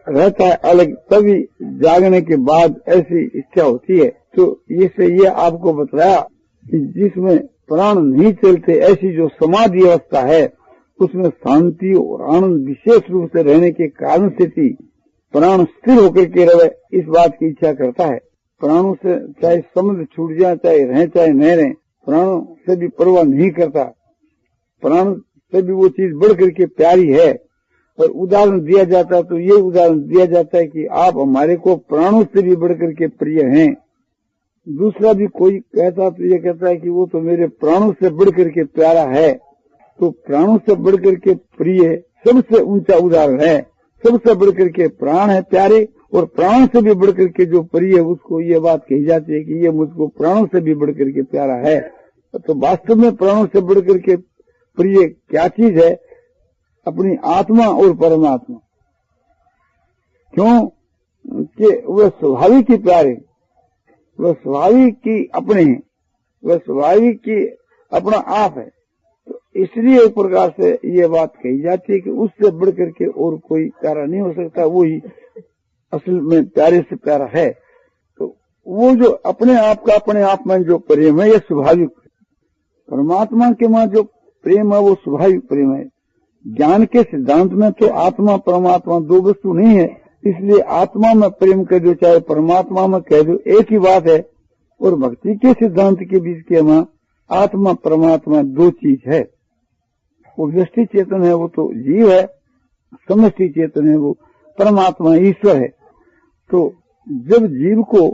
रहता है अलग, तभी जागने के बाद ऐसी इच्छा होती है। तो इससे ये आपको बताया कि जिसमें प्राण नहीं चलते ऐसी जो समाधि अवस्था है उसमें शांति और आनंद विशेष रूप से रहने के कारण से ही प्राण स्थिर होकर के रहे, इस बात की इच्छा करता है। प्राणों से चाहे समुद्र छूट जाए, चाहे रहे चाहे न रहे, प्राणों से भी परवाह नहीं करता। प्राण से भी वो चीज बढ़ करके प्यारी है। और उदाहरण दिया जाता है तो ये उदाहरण दिया जाता है कि आप हमारे को प्राणों से भी बढ़ करके प्रिय हैं। दूसरा भी कोई कहता तो ये कहता है कि वो तो मेरे प्राणों से बढ़ करके प्यारा है। तो प्राणों से बढ़ करके प्रिय सबसे ऊंचा उदाहरण है, सबसे बढ़ करके प्राण है प्यारे, और प्राण से भी बढ़ करके जो प्रिय है उसको ये बात कही जाती है कि ये मुझको प्राणों से भी बढ़ करके प्यारा है। तो वास्तव में प्राणों से बढ़ करके प्रिय क्या चीज है? अपनी आत्मा और परमात्मा। क्यों कि वह स्वाभाविक ही प्यारे, वह स्वाभाविक की अपने हैं, वह स्वाभाविक की अपना आप है। तो इसलिए एक प्रकार से ये बात कही जाती है कि उससे बढ़ करके और कोई प्यारा नहीं हो सकता, वो ही असल में प्यारे से प्यारा है। तो वो जो अपने आप का अपने आप में जो प्रेम है, यह स्वाभाविक। परमात्मा के मां जो प्रेम है वो स्वाभाविक प्रेम है। ज्ञान के सिद्धांत में तो आत्मा परमात्मा दो वस्तु नहीं है, इसलिए आत्मा में प्रेम कह दो चाहे परमात्मा में कह दो एक ही बात है। और भक्ति के सिद्धांत के बीच के मां आत्मा परमात्मा दो चीज है। वो व्यष्टि चेतन है वो तो जीव है, समष्टि चेतन है वो परमात्मा ईश्वर है। तो जब जीव को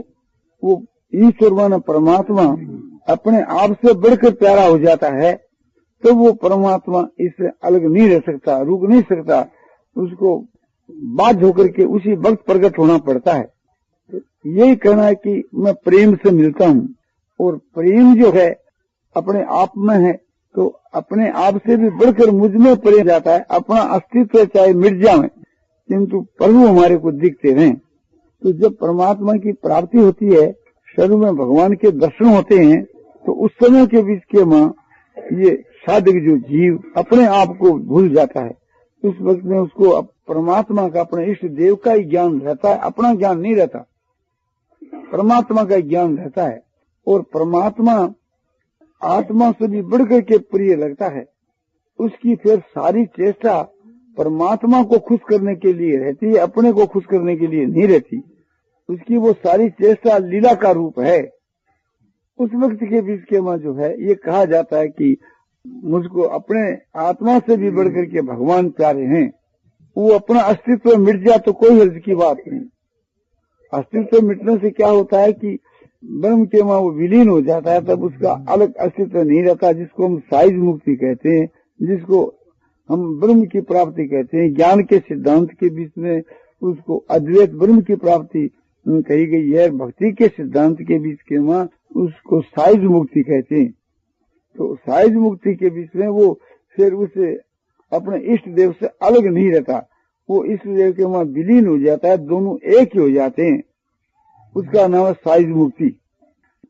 वो ईश्वर माना परमात्मा अपने आप से बढ़कर प्यारा हो जाता है तो वो परमात्मा इससे अलग नहीं रह सकता, रुक नहीं सकता, उसको बाध्य होकर के उसी वक्त प्रकट होना पड़ता है। तो यही कहना है कि मैं प्रेम से मिलता हूँ, और प्रेम जो है अपने आप में है, तो अपने आप से भी बढ़कर मुझ में प्रेम जाता है। अपना अस्तित्व चाहे मिट जाए किंतु प्रभु हमारे को दिखते रहें। तो जब परमात्मा की प्राप्ति होती है, शुरू में भगवान के दर्शन होते हैं, तो उस समय के बीच के मां ये साधक जो जीव अपने आप को भूल जाता है, उस वक्त में उसको परमात्मा का, अपने इष्ट देव का ही ज्ञान रहता है, अपना ज्ञान नहीं रहता, परमात्मा का ज्ञान रहता है। और परमात्मा आत्मा से भी बढ़कर के प्रिय लगता है। उसकी फिर सारी चेष्टा परमात्मा को खुश करने के लिए रहती है, अपने को खुश करने के लिए नहीं रहती। उसकी वो सारी चेष्टा लीला का रूप है। उस वक्त के बीच के मां जो है ये कहा जाता है कि मुझको अपने आत्मा से भी बढ़कर के भगवान प्यारे हैं। वो अपना अस्तित्व मिट जाए तो कोई हर्ज की बात नहीं। अस्तित्व मिटने से क्या होता है कि ब्रह्म के मां वो विलीन हो जाता है, तब उसका अलग अस्तित्व नहीं रहता, जिसको हम साइज मुक्ति कहते हैं, जिसको हम ब्रह्म की प्राप्ति कहते हैं। ज्ञान के सिद्धांत के बीच में उसको अद्वैत ब्रह्म की प्राप्ति कही गई है। भक्ति के सिद्धांत के बीच के मां उसको साइज मुक्ति कहते हैं। तो साइज मुक्ति के बीच में वो फिर उसे अपने इष्ट देव से अलग नहीं रहता, वो इष्ट देव के मां विलीन हो जाता है, दोनों एक ही हो जाते हैं। उसका नाम है साइज मुक्ति।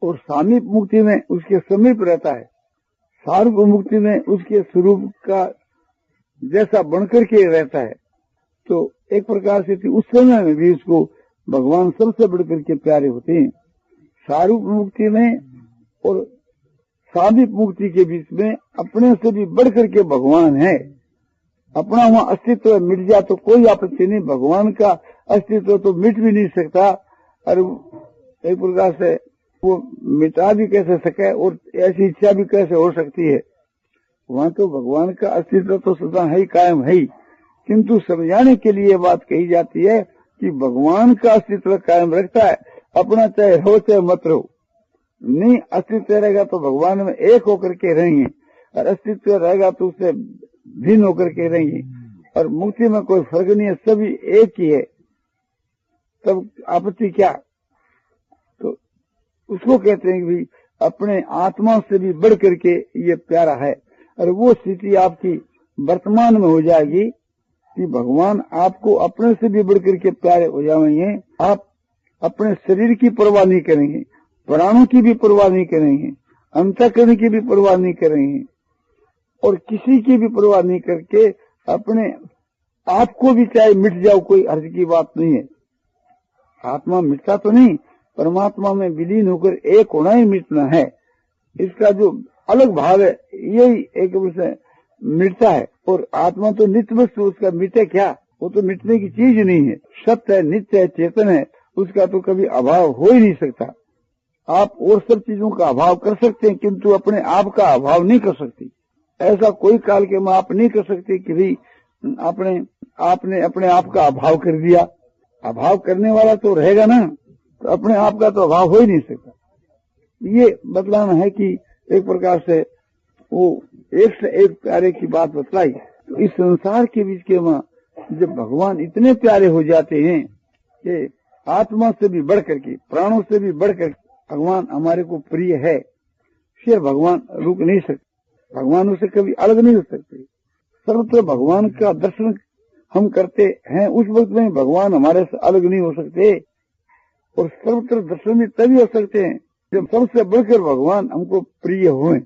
और सामीप मुक्ति में उसके समीप रहता है। सारूप मुक्ति में उसके स्वरूप का जैसा बनकर के रहता है। तो एक प्रकार से उस समय में भी उसको भगवान सबसे बढ़कर के प्यारे होते हैं। सारूप मुक्ति में और सामीप मुक्ति के बीच में अपने से भी बढ़कर के भगवान है। अपना वहां अस्तित्व मिट जाए तो कोई आपत्ति नहीं, भगवान का अस्तित्व तो मिट भी नहीं सकता। और एक प्रकार से वो मिटा भी कैसे सके और ऐसी इच्छा भी कैसे हो सकती है। वहां तो भगवान का अस्तित्व तो सदा है ही, कायम है ही, किंतु समझाने के लिए बात कही जाती है कि भगवान का अस्तित्व कायम रखता है, अपना चाहे हो चाहे मत रहो। नहीं अस्तित्व रहेगा तो भगवान में एक होकर के रहेंगे, और अस्तित्व रहेगा तो उससे भिन्न होकर के रहेंगे। और मुक्ति में कोई फर्क नहीं है, सभी एक ही है, तब आपत्ति क्या। तो उसको कहते हैं कि अपने आत्मा से भी बढ़ करके ये प्यारा है। और वो स्थिति आपकी वर्तमान में हो जाएगी कि भगवान आपको अपने से भी बढ़ करके प्यारे हो जाएंगे। आप अपने शरीर की परवाह नहीं करेंगे, प्राणों की भी परवाह नहीं करेंगे, अंतःकरण की भी परवाह नहीं करेंगे, और किसी की भी परवाह नहीं करके अपने आप को भी चाहे मिट जाओ, कोई अर्ज की बात नहीं है। आत्मा मिटता तो नहीं, परमात्मा में विलीन होकर एक होना ही मिटना है। इसका जो अलग भाव है यही एक से मिटता है। और आत्मा तो नित्य वस्तु, उसका मिटे क्या, वो तो मिटने की चीज नहीं है। सत्य है, नित्य है, चेतन है, उसका तो कभी अभाव हो ही नहीं सकता। आप और सब चीजों का अभाव कर सकते हैं, किंतु अपने आप का अभाव नहीं कर सकती। ऐसा कोई काल के में आप नहीं कर सकते कि भाई आपने अपने आप का अभाव कर दिया। अभाव करने वाला तो रहेगा ना, तो अपने आप का तो अभाव हो ही नहीं सकता। ये बतलाना है कि एक प्रकार से वो एक से एक प्यारे की बात बतलाई। तो इस संसार के बीच के मां जब भगवान इतने प्यारे हो जाते हैं कि आत्मा से भी बढ़कर के, प्राणों से भी बढ़कर भगवान हमारे को प्रिय है, फिर भगवान रुक नहीं सकते, भगवान उसे कभी अलग नहीं हो सकते। सर्वत्र भगवान का दर्शन हम करते हैं, उस वक्त में भगवान हमारे से अलग नहीं हो सकते। और सर्वत्र दर्शन भी तभी हो सकते हैं जब सबसे बढ़कर भगवान हमको प्रिय हों।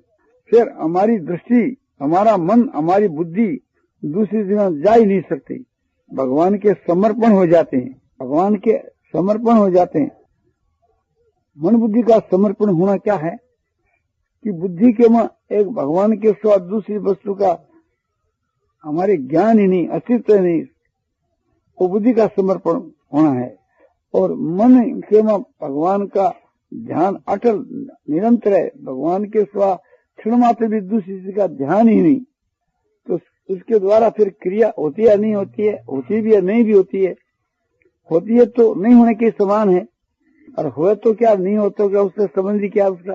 फिर हमारी दृष्टि, हमारा मन, हमारी बुद्धि दूसरी जगह जा ही नहीं सकती, भगवान के समर्पण हो जाते हैं, भगवान के समर्पण हो जाते हैं। मन बुद्धि का समर्पण होना क्या है कि बुद्धि के मां एक भगवान के सिवा दूसरी वस्तु का हमारे ज्ञान ही नहीं, अस्तित्व नहीं, वो बुद्धि का समर्पण होना है। और मन के मां भगवान का ध्यान अटल निरंतर है, भगवान के सिवा क्षण मात्र भी दूसरी चीज का ध्यान ही नहीं। तो उसके द्वारा फिर क्रिया होती है नहीं होती है, होती भी है नहीं भी होती है, होती है तो नहीं होने के समान है, और हुए तो क्या, नहीं हो तो क्या, उससे संबंधी क्या उसका।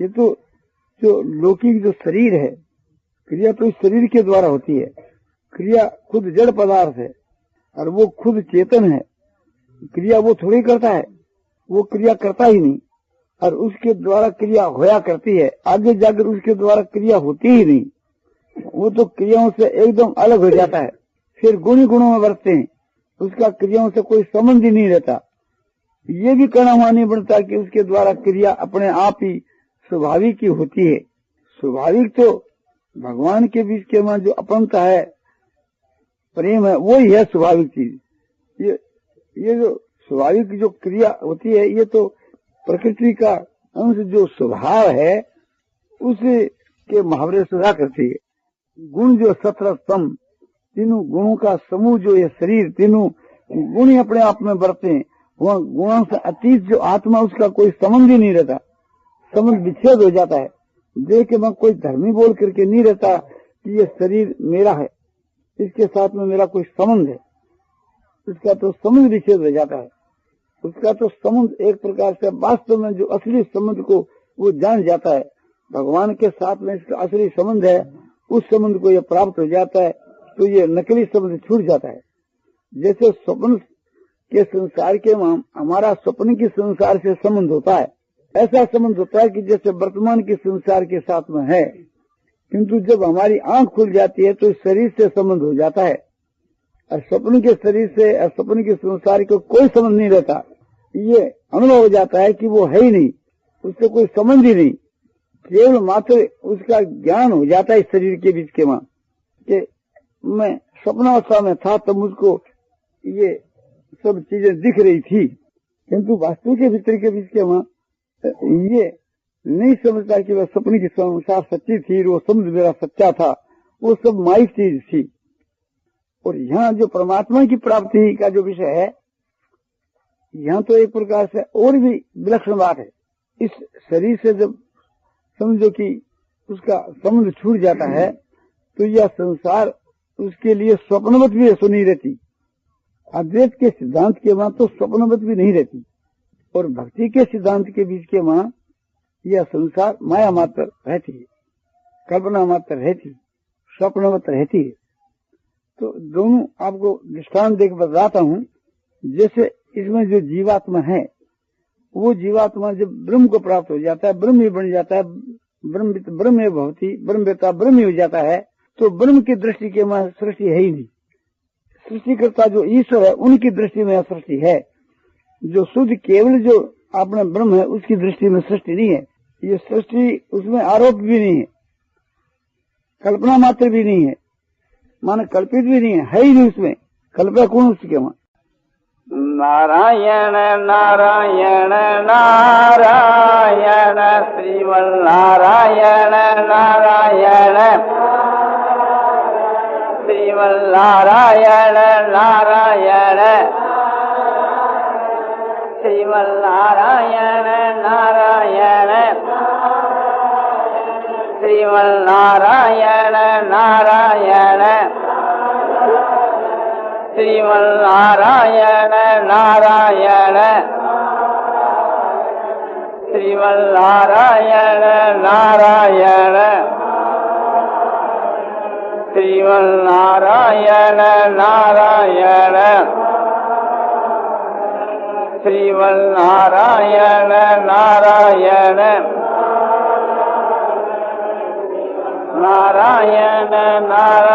ये तो जो लौकिक जो शरीर है, क्रिया तो इस शरीर के द्वारा होती है। क्रिया खुद जड़ पदार्थ है और वो खुद चेतन है। क्रिया वो थोड़ी करता है, वो क्रिया करता ही नहीं, और उसके द्वारा क्रिया होया करती है। आगे जाकर उसके द्वारा क्रिया होती ही नहीं, वो तो क्रियाओं से एकदम अलग हो जाता है। फिर गुण गुणों में बरतते हैं, उसका क्रियाओं से कोई संबंध ही नहीं रहता। ये भी कहना हुआ नहीं बनता कि उसके द्वारा क्रिया अपने आप ही स्वाभाविक ही होती है। स्वाभाविक तो भगवान के बीच के में जो अपनता है, प्रेम है, वो ही है स्वाभाविक चीज। ये जो स्वाभाविक जो क्रिया होती है, ये तो प्रकृति का अंश जो स्वभाव है, उसे के मुहावरे सुधा करती है। गुण जो 17 स्तंभ, तीनों गुणों का समूह जो ये शरीर, तीनों गुण ही अपने आप में बरते हैं। वह गुणों से अतीत जो आत्मा, उसका कोई संबंध ही नहीं रहता, संबंध विच्छेद हो जाता है। देख के मैं कोई धर्मी बोल करके नहीं रहता कि ये शरीर मेरा है, इसके साथ में मेरा कोई संबंध है। उसका तो संबंध विच्छेद हो जाता है। उसका तो संबंध एक प्रकार से वास्तव में जो असली संबंध को वो जान जाता है, भगवान के साथ में इसका असली संबंध है, उस संबंध को ये प्राप्त हो जाता है, तो ये नकली संबंध छूट जाता है। जैसे स्वप्न के संसार के हमारा स्वप्न के संसार से संबंध होता है, ऐसा संबंध होता है कि जैसे वर्तमान के संसार के साथ में है। किंतु जब हमारी आंख खुल जाती है तो इस शरीर से संबंध हो जाता है, और स्वप्न के शरीर से और स्वप्न के संसार को कोई संबंध नहीं रहता। ये अनुभव हो जाता है कि वो है ही नहीं, उससे कोई संबंध ही नहीं, केवल मात्र उसका ज्ञान हो जाता है इस शरीर के बीच के मां कि मैं स्वप्नावस्था में था तब मुझको ये सब चीजें दिख रही थी। किंतु वास्तु के भीतर के बीच के मां ये नहीं समझता कि वह सपने की संसार सच्ची थी, वो समुद्र मेरा सच्चा था, वो सब माइक चीज थी। और यहाँ जो परमात्मा की प्राप्ति का जो विषय है, यहाँ तो एक प्रकार से और भी विलक्षण बात है। इस शरीर से जब समझो कि उसका संबंध छूट जाता है, तो यह संसार उसके लिए स्वप्नवत भी सुनी रहती। अद्वैत के सिद्धांत के मां तो स्वप्नवत भी नहीं रहती, और भक्ति के सिद्धांत के बीच के मां यह संसार माया मात्र रहती है, कल्पना मात्र रहती, स्वप्नवत रहती है। तो दोनों आपको दृष्टांत देकर बताता हूँ। जैसे इसमें जो जीवात्मा है, वो जीवात्मा जब ब्रह्म को प्राप्त हो जाता है, ब्रह्म ही बन जाता है, ब्रह्म भवती, ब्रह्मवेत्ता ब्रह्म ही हो जाता है, तो ब्रह्म की दृष्टि के में सृष्टि है ही नहीं। सृष्टिकर्ता जो ईश्वर है, उनकी दृष्टि में सृष्टि है। जो शुद्ध केवल जो अपना ब्रह्म है, उसकी दृष्टि में सृष्टि नहीं है। ये सृष्टि, उसमें आरोप भी नहीं है, कल्पना मात्र भी नहीं है, माने कल्पित भी नहीं है ही नहीं उसमें। कल्पना कौन उसके वहां? नारायण नारायण नारायण श्रीमन्नारायण नारायण श्रीमन्नारायण नारायण श्रीमन्नारायण नारायण श्रीमन्नारायण नारायण श्रीमन्नारायण नारायण श्रीमन्नारायण नारायण श्रीमन्नारायण नारायण श्रीमन्नारायण नारायण नारायण नारायण